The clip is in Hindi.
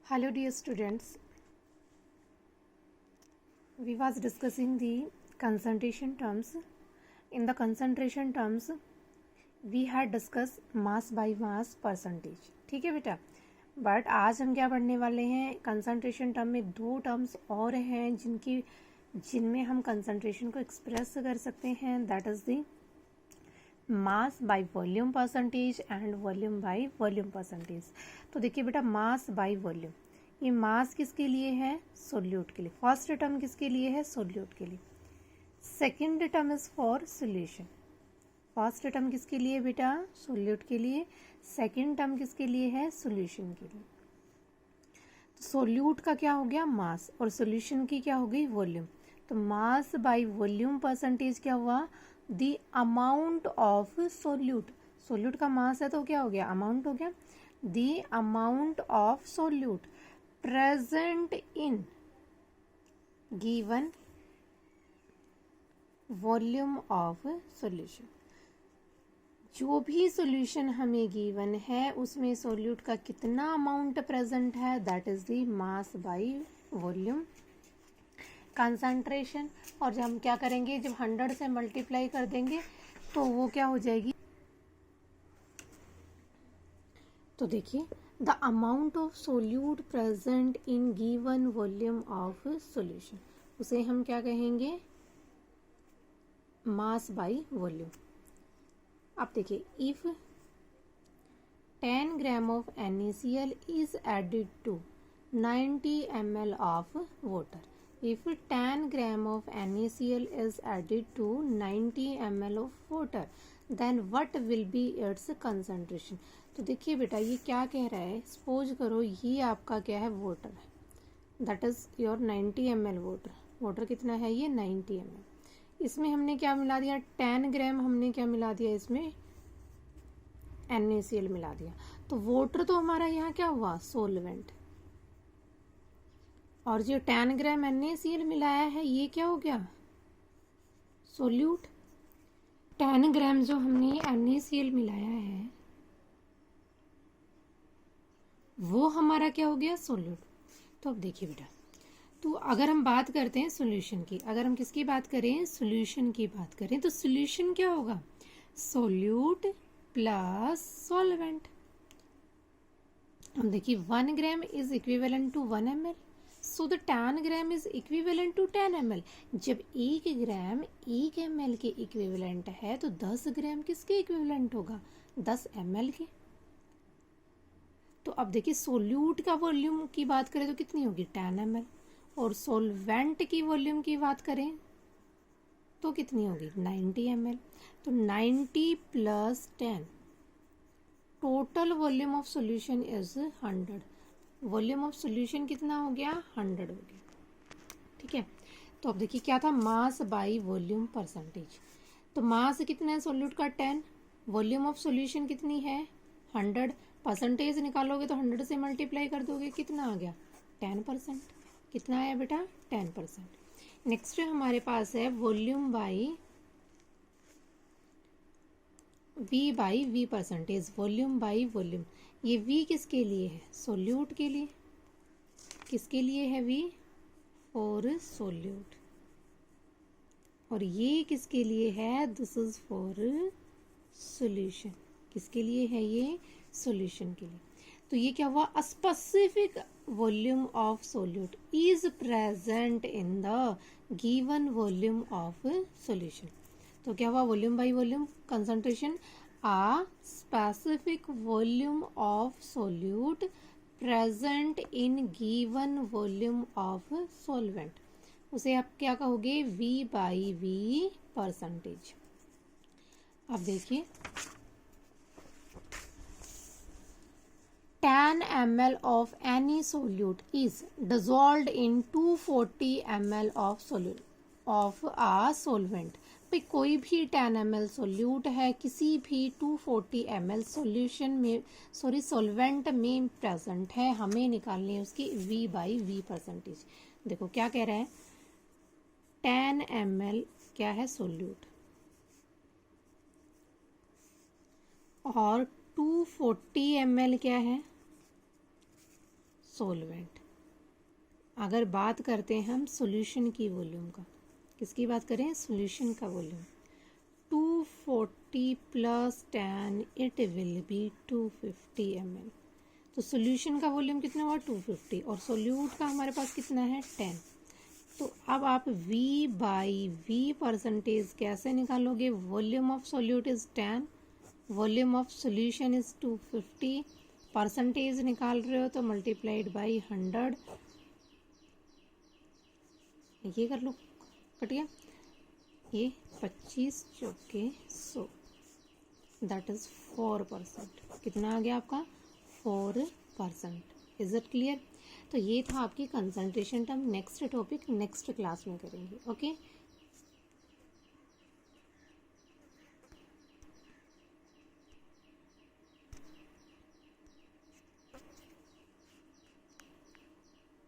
Hello dear students, we was discussing the concentration terms. In the concentration terms, we had discussed mass by mass percentage. ठीक है बेटा, बट आज हम क्या पढ़ने वाले हैं, concentration term में दो टर्म्स और हैं जिनमें हम concentration को एक्सप्रेस कर सकते हैं. That is the mass by volume percentage and volume by volume percentage. तो देखिए बेटा, मास बाय वॉल्यूम, ये मास किसके लिए है? सोल्यूट के लिए. फर्स्ट टर्म किसके लिए है? सोल्यूट के लिए. Second term is for solution. First term किसके लिए बेटा? सोल्यूट के लिए. सेकेंड टर्म किसके लिए है? सोल्यूशन के लिए. तो सोल्यूट का क्या हो गया? मास. और सोल्यूशन की क्या हो गई? वॉल्यूम. तो मास बाय वॉल्यूम परसेंटेज क्या हुआ? The amount of solute. Solute का मास है तो क्या हो गया? अमाउंट हो गया. The amount of solute present in given volume of solution. जो भी सॉल्यूशन हमें गिवन है उसमें सोल्यूट का कितना अमाउंट प्रेजेंट है, that is the mass by volume. Concentration, और जब हम क्या करेंगे, जब 100 से मल्टीप्लाई कर देंगे तो वो क्या हो जाएगी? तो देखिए, the amount of solute present in given volume of solution, उसे हम क्या कहेंगे? Mass by volume. अब देखिए, if 10 gram of NaCl is added to 90 ml of water. If 10 gram of NaCl is added to 90 ml of water, then what will be its concentration. तो देखिए बेटा, ये क्या कह रहा है, सपोज करो ये आपका क्या है? वाटर है. That is your 90 ml water. Water कितना है? ये 90 ml. इसमें हमने क्या मिला दिया? 10 ग्राम हमने क्या मिला दिया? इसमें NaCl मिला दिया. तो वाटर तो हमारा यहाँ क्या हुआ? सोलवेंट. और जो 10 ग्राम NaCl मिलाया है ये क्या हो गया? सोल्यूट. 10 ग्राम जो हमने NaCl मिलाया है वो हमारा क्या हो गया? सोल्यूट. तो अब देखिए बेटा, तो अगर हम बात करते हैं सोल्यूशन की, अगर हम किसकी बात करें? सोल्यूशन की बात करें, तो सोल्यूशन क्या होगा? Solute plus solvent. अब देखिए, 1 gram is equivalent to 1 ml. So the 10 gram is equivalent to 10 ml. जब 1 ग्राम 1 ml के इक्विवेलेंट है तो 10 ग्राम किसके इक्विवेलेंट होगा? 10 ml के. तो अब देखिए, सोल्यूट का वॉल्यूम की बात करें तो कितनी होगी? 10 ml. और सोलवेंट की वॉल्यूम की बात करें तो कितनी होगी? 90 ml. तो 90 plus 10, total volume of solution is 100. Volume of solution कितना हो गया? 100 हो गया. ठीक है. तो अब देखिए क्या था? मास बाय वॉल्यूम परसेंटेज. तो मास कितना है सोल्यूट का? 10. वॉल्यूम ऑफ सॉल्यूशन कितनी है? 100. परसेंटेज निकालोगे तो 100 से मल्टीप्लाई कर दोगे, कितना आ गया? 10%. कितना आया बेटा? 10%. नेक्स्ट हमारे पास है volume by v by v percentage. Volume by volume, ये वी किसके लिए है? सोल्यूट के लिए. किसके लिए है वी? For solute. और ये किसके लिए है? This is for solution. किसके लिए है ये? सोल्यूशन के लिए. तो ये क्या हुआ? A specific volume of solute is present in the given volume of solution. तो क्या हुआ? Volume by volume concentration. A specific volume of solute present in given volume of solvent, उसे आप क्या कहोगे? V by v percentage. अब देखिए, 10 ml of any solute is dissolved in 240 ml of solute of a solvent. भाई कोई भी 10 ml सोल्यूट है किसी भी 240 ml सॉल्यूशन में, सॉरी सॉल्वेंट में प्रेजेंट है, हमें निकालनी है उसकी V बाई V परसेंटेज. देखो क्या कह रहा है? 10 ml क्या है? सोल्यूट. और 240 ml क्या है? सॉल्वेंट। अगर बात करते हैं हम सॉल्यूशन की वॉल्यूम का, किसकी बात करें, सॉल्यूशन का volume, 240 plus 10 it will be 250 ml। तो सॉल्यूशन का वॉल्यूम कितना हुआ 250 और सोल्यूट का हमारे पास कितना है 10। तो अब आप V बाई V परसेंटेज कैसे निकालोगे, volume of solute is 10, volume of solution is 250, percentage निकाल रहे हो तो मल्टीप्लाइड बाई 100, ये कर लो, कट गया, ये 25 चौके 100, दैट इज 4%। कितना आ गया आपका 4%। Is it clear. तो ये था आपकी concentration term. Next topic next class में करेंगे। ओके।